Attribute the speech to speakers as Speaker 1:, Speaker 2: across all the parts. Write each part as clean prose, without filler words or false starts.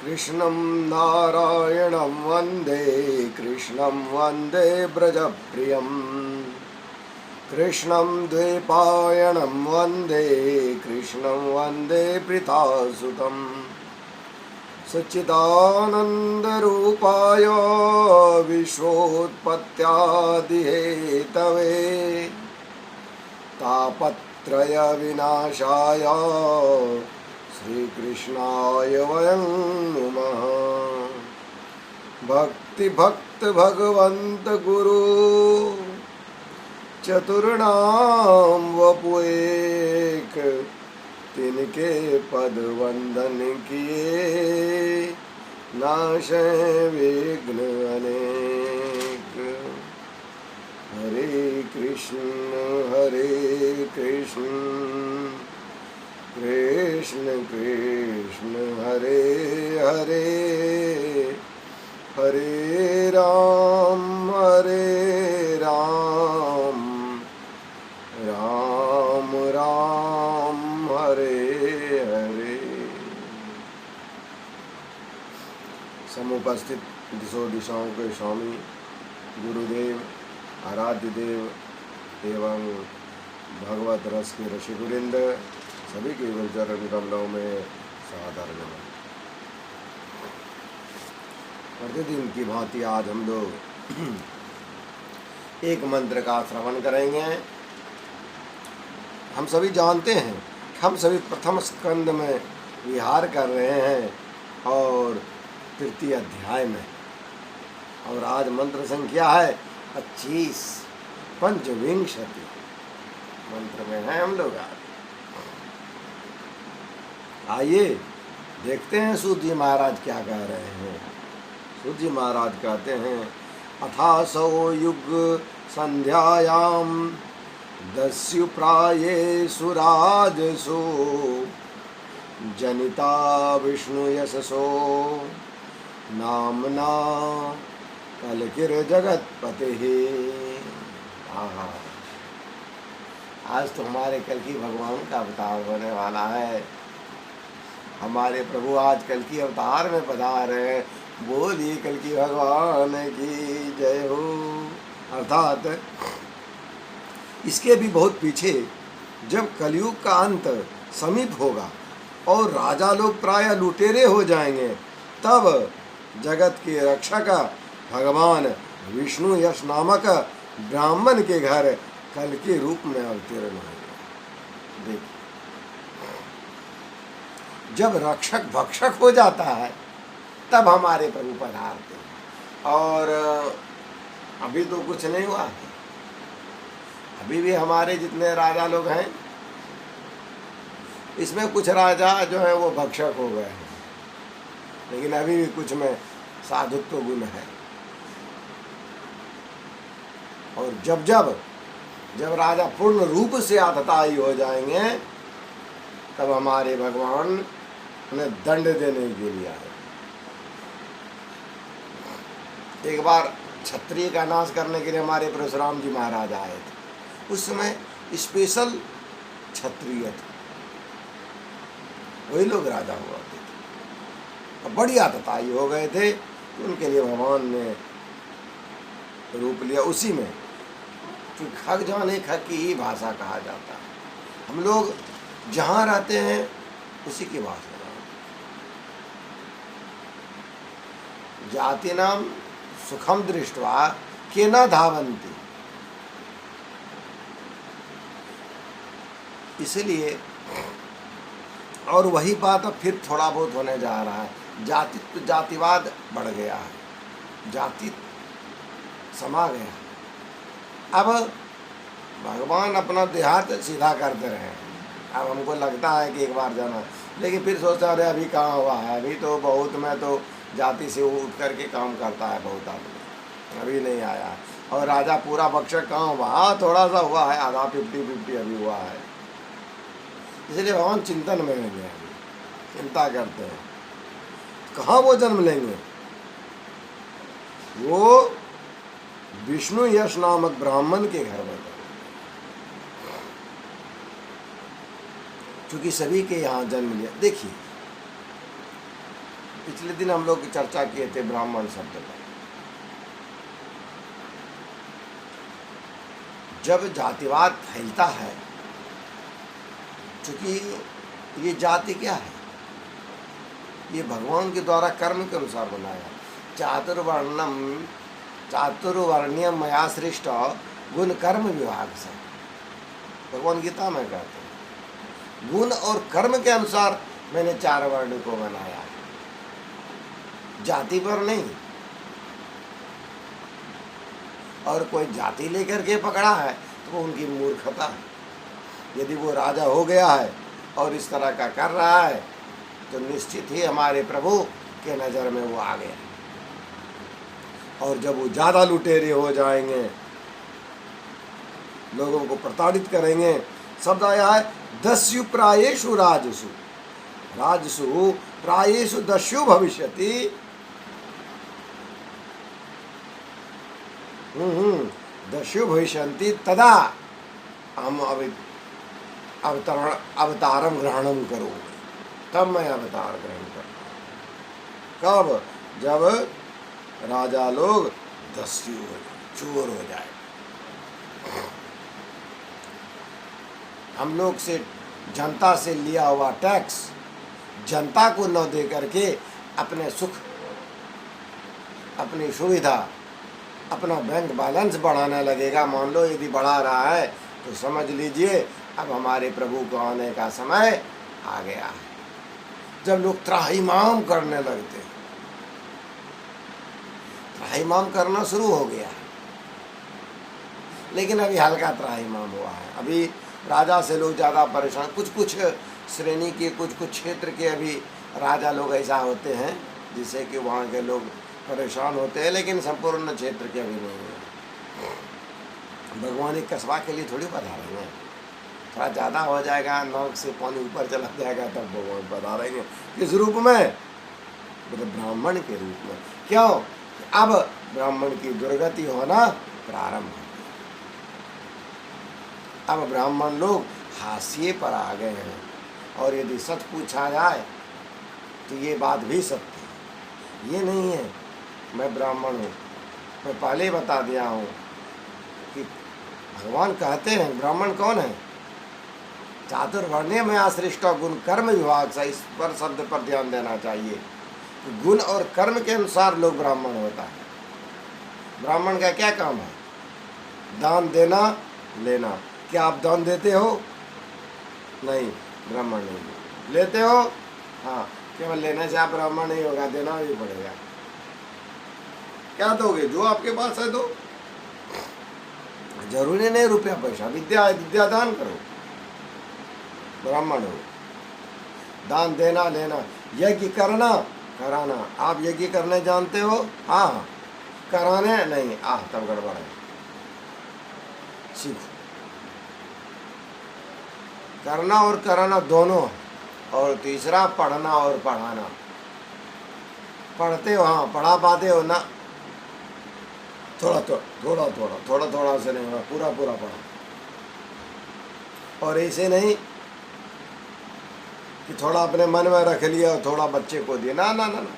Speaker 1: कृष्णं नारायणं वन्दे कृष्णं वन्दे ब्रजप्रियं कृष्णं द्वैपायनं वन्दे कृष्णं वन्दे प्रीतासुतं सच्चिदानन्दरूपाय विश्वोत्पत्त्यादिहेतवे तापत्रयविनाशाय श्रीकृष्णाय वयं नुमः। भक्ति भक्त भगवंत गुरु चतुर्णाम वपुएक तिनके पद वंदन किए नाशे विघ्न अनेक। हरे कृष्ण कृष्ण कृष्ण हरे हरे हरे राम राम राम हरे हरे। समुपस्थित दिशों के स्वामी गुरुदेव आराध्य देव एवं भगवत रस के ऋषिवृंद सभी के चरण कमलों में सादर नमन। प्रतिदिन की भांति आज हम लोग एक मंत्र का श्रवण करेंगे। हम सभी जानते हैं हम सभी प्रथम स्कंद में विहार कर रहे हैं और तृतीय अध्याय में, और आज मंत्र संख्या है 25 पंचविंशति मंत्र में है हम लोग आज। आइए देखते हैं सूत जी महाराज क्या कह रहे हैं। सूत जी महाराज कहते हैं अथासो युग संध्यायाम दस्यु प्राये सुराजसो जनिता विष्णु यशसो नामना कलकिर जगतपते। आज तो हमारे कल्कि भगवान का अवतार होने वाला है। हमारे प्रभु आज कल्कि अवतार में पधार हैं। बोलिए कल्कि भगवान की जय हो। अर्थात इसके भी बहुत पीछे जब कलयुग का अंत समीप होगा और राजा लोग प्राय लुटेरे हो जाएंगे, तब जगत के रक्षक भगवान विष्णु यश नामक ब्राह्मण के घर कल के रूप में अवतीर्ण होंगे। देखिए, जब रक्षक भक्षक हो जाता है तब हमारे प्रभु पधारते हैं। और अभी तो कुछ नहीं हुआ, अभी भी हमारे जितने राजा लोग हैं इसमें कुछ राजा जो है वो भक्षक हो गए हैं, लेकिन अभी भी कुछ में साधुत्व गुण है। और जब जब जब राजा पूर्ण रूप से आततायी हो जाएंगे तब हमारे भगवान उन्हें दंड देने के लिए आए। एक बार क्षत्रिय का नाश करने के लिए हमारे परशुराम जी महाराज आए थे। उस समय स्पेशल क्षत्रिय थे, वही लोग राजा हुआ थे। अब बड़ी आततायी हो गए थे, तो उनके लिए भगवान ने रूप लिया उसी में। कि खग जाने खग की ही भाषा कहा जाता है। हम लोग जहाँ रहते हैं उसी की भाषा। जाति नाम सुखम दृष्टवा के न धावंती। इसलिए और वही बात अब फिर थोड़ा बहुत होने जा रहा है। जातिवाद बढ़ गया है, जाति समा गया। अब भगवान अपना देहात सीधा करते रहे। अब हमको लगता है कि एक बार जाना, लेकिन फिर सोचता अरे अभी कहाँ हुआ है, अभी तो बहुत में तो जाति से उठ करके काम करता है बहुत आदमी, अभी नहीं आया। और राजा पूरा भक्षक कहाँ हुआ? हाँ, थोड़ा सा हुआ है, आधा 50-50 अभी हुआ है। इसलिए भगवान चिंतन में रहेंगे, चिंता करते हैं कहाँ वो जन्म लेंगे। वो विष्णु यश नामक ब्राह्मण के घर में, क्योंकि सभी के यहाँ जन्म लिया। देखिए, पिछले दिन हम लोग चर्चा किए थे ब्राह्मण शब्द पर। जब जातिवाद फैलता है, चूंकि ये जाति क्या है, ये भगवान के द्वारा कर्म के अनुसार बनाया। चातुर्वर्ण्यम मया सृष्ट गुण कर्म विभाग से, भगवान गीता में कहते हैं गुण और कर्म के अनुसार मैंने 4 वर्ण को बनाया, जाति पर नहीं। और कोई जाति लेकर के पकड़ा है तो वो उनकी मूर्खता है। यदि वो राजा हो गया है और इस तरह का कर रहा है तो निश्चित ही हमारे प्रभु के नज़र में वो आ गया। और जब वो ज़्यादा लुटेरे हो जाएंगे, लोगों को प्रताड़ित करेंगे, शब्द आया है दस्यु प्रायेषु राजसु, राजसु प्रायेषु दस्यु भविष्यति। दस्यु भविष्यन्ति तदा हम अवतारम ग्रहणम करो, तब मैं अवतार ग्रहण करूँ। कब? जब राजा लोग दस्यु हो जाए, चोर हो जाए। हम लोग से जनता से लिया हुआ टैक्स जनता को न दे करके अपने सुख, अपनी सुविधा, अपना बैंक बैलेंस बढ़ाने लगेगा। मान लो यदि बढ़ा रहा है तो समझ लीजिए अब हमारे प्रभु को आने का समय आ गया है। जब लोग त्राहिमाम करने लगते हैं, त्राहिमाम करना शुरू हो गया है, लेकिन अभी हल्का त्राहिमाम हुआ है। अभी राजा से लोग ज़्यादा परेशान, कुछ श्रेणी के, कुछ क्षेत्र के अभी राजा लोग ऐसा होते हैं जिससे कि वहाँ के लोग परेशान होते हैं, लेकिन संपूर्ण क्षेत्र के अभी नहीं है। भगवान एक कस्बा के लिए थोड़ी बता रहे हैं, थोड़ा ज़्यादा हो जाएगा, नाक से पानी ऊपर चला जाएगा तब भगवान बता रहेंगे। किस रूप में? मतलब ब्राह्मण के रूप में। क्यों? अब ब्राह्मण की दुर्गति होना प्रारंभ हो, अब ब्राह्मण लोग हाशिए पर आ गए हैं। और यदि सच पूछा जाए तो ये बात भी सत्य है। ये नहीं है मैं ब्राह्मण हूँ, मैं पहले ही बता दिया हूँ कि भगवान कहते हैं ब्राह्मण कौन है? चातुर्वर्ण्य में आश्रिष्ट गुण कर्म विभाग से, इस पर शब्द पर ध्यान देना चाहिए कि गुण और कर्म के अनुसार लोग ब्राह्मण होता है। ब्राह्मण का क्या काम है? दान देना, लेना। क्या आप दान देते हो? नहीं, ब्राह्मण नहीं। लेते हो? हाँ। केवल लेने से आप ब्राह्मण नहीं होगा, देना भी पड़ेगा। क्या दोगे? जो आपके पास है दो, जरूरी नहीं रुपया पैसा। विद्या दान करो, ब्राह्मण हो। दान देना, लेना, यज्ञ करना, कराना। आप यज्ञ करने जानते हो? हाँ। कराने नहीं, तब गड़बड़ है। सीखो, करना और कराना दोनों। और तीसरा पढ़ना और पढ़ाना। पढ़ते हो? हाँ। पढ़ा पाते हो ना? थोड़ा थोड़ा से नहीं होगा, पूरा पढ़ा। और ऐसे नहीं कि थोड़ा अपने मन में रख लिया और थोड़ा बच्चे को दिया। ना ना ना ना,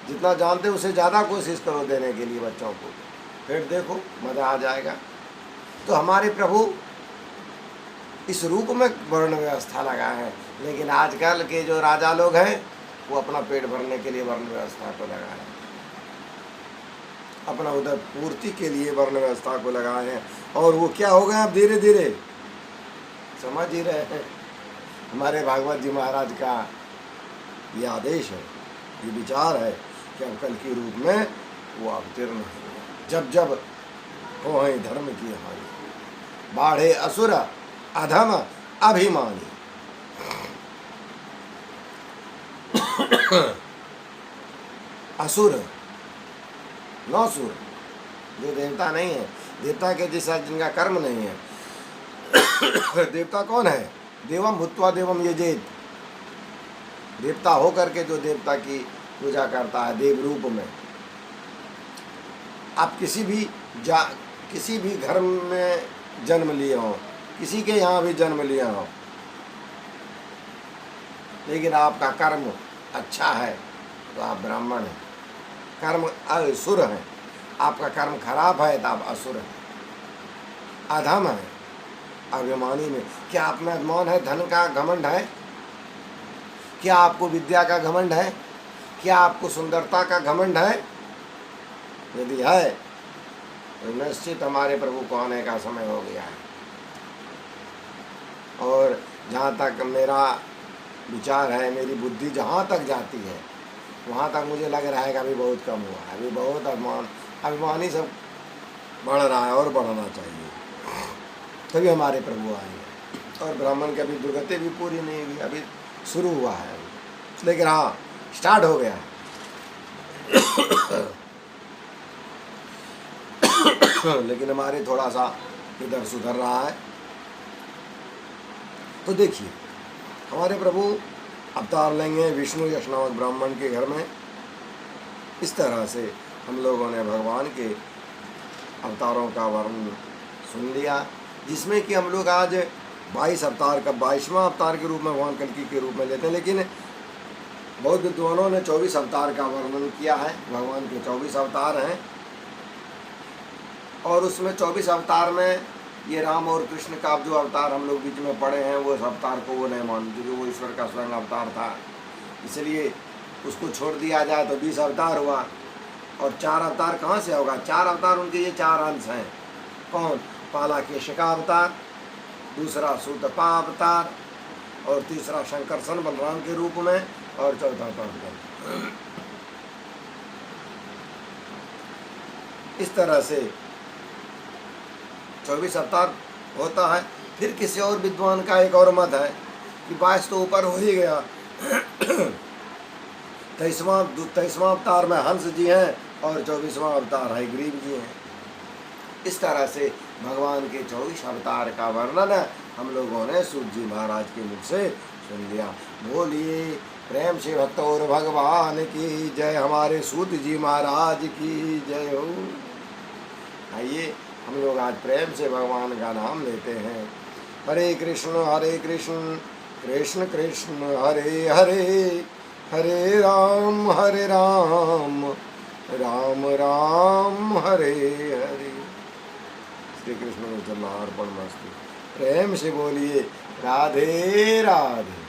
Speaker 1: जितना जानते हो उससे ज़्यादा कोशिश करो देने के लिए बच्चों को, फिर देखो मज़ा आ जाएगा। तो हमारे प्रभु इस रूप में वर्ण व्यवस्था लगाए हैं, लेकिन आजकल के जो राजा लोग हैं वो अपना पेट भरने के लिए वर्ण व्यवस्था को लगाए हैं, अपना उधर पूर्ति के लिए वर्ण व्यवस्था को लगाए हैं। और वो क्या हो गए अब धीरे धीरे, समझ ही रहे हैं। हमारे भागवत जी महाराज का ये आदेश है, ये विचार है कि अब कल के रूप में वो अवतीर्ण हो, जब जब हो है धर्म की हानि, बाढ़े असुर अधम अभिमानी। असुर, नौसुर, जो देवता नहीं है, देवता के जैसा जिनका कर्म नहीं है। देवता कौन है? देवम भूत्वा देवम यजेत। देवता हो करके जो देवता की पूजा करता है देव रूप में। आप किसी भी घर में जन्म लिए हो, किसी के यहाँ भी जन्म लिया हो, लेकिन आपका कर्म अच्छा है तो आप ब्राह्मण हैं, कर्म असुर हैं। आपका कर्म खराब है तो आप असुर हैं, अधम है, अभिमानी में। क्या आप में अभिमान है? धन का घमंड है? क्या आपको विद्या का घमंड है? क्या आपको सुंदरता का घमंड है? यदि है तो निश्चित हमारे प्रभु को आने का समय हो गया है। और जहाँ तक मेरा विचार है, मेरी बुद्धि जहाँ तक जाती है वहाँ तक मुझे लग रहा है कि अभी बहुत कम हुआ है। अभी बहुत अभिमानी सब बढ़ रहा है और बढ़ना चाहिए, तभी हमारे प्रभु आएंगे। और ब्राह्मण की अभी दुर्गति भी पूरी नहीं हुई, अभी शुरू हुआ है अभी, लेकिन हाँ स्टार्ट हो गया। लेकिन हमारे थोड़ा सा इधर सुधर रहा है। तो देखिए हमारे प्रभु अवतार लेंगे विष्णु यश नामक ब्राह्मण के घर में। इस तरह से हम लोगों ने भगवान के अवतारों का वर्णन सुन लिया, जिसमें कि हम लोग आज 22 अवतार का 22वां अवतार के रूप में भगवान कल्कि के रूप में लेते हैं। लेकिन बौद्ध विद्वानों ने 24 अवतार का वर्णन किया है। भगवान के 24 अवतार हैं और उसमें 24 अवतार में ये राम और कृष्ण का जो अवतार हम लोग बीच में पढ़े हैं, वो अवतार को वो नहीं मानते क्योंकि वो ईश्वर का स्वयं अवतार था, इसलिए उसको छोड़ दिया जाए तो 20 अवतार हुआ। और 4 अवतार कहाँ से होगा? 4 अवतार उनके ये 4 अंश हैं। कौन? पहला केशका अवतार, दूसरा सूतपा अवतार, और तीसरा शंकरसन बलराम के रूप में, और चौथा अवतार। इस तरह से 24 अवतार होता है। फिर किसी और विद्वान का एक और मत है कि 22 तो ऊपर हो ही गया, 23वां अवतार में हंस जी हैं और 24वां अवतार है ग्रीव जी हैं। इस तरह से भगवान के 24 अवतार का वर्णन हम लोगों ने सूत जी महाराज के मुख से सुन लिया। बोलिए प्रेम से भक्त और भगवान की जय, हमारे सूत जी महाराज की जय हो। आइए हम लोग आज प्रेम से भगवान का नाम लेते हैं। हरे कृष्ण कृष्ण कृष्ण हरे हरे, हरे राम राम राम हरे हरे। श्री कृष्ण को अर्पण मस्तु। प्रेम से बोलिए राधे राधे।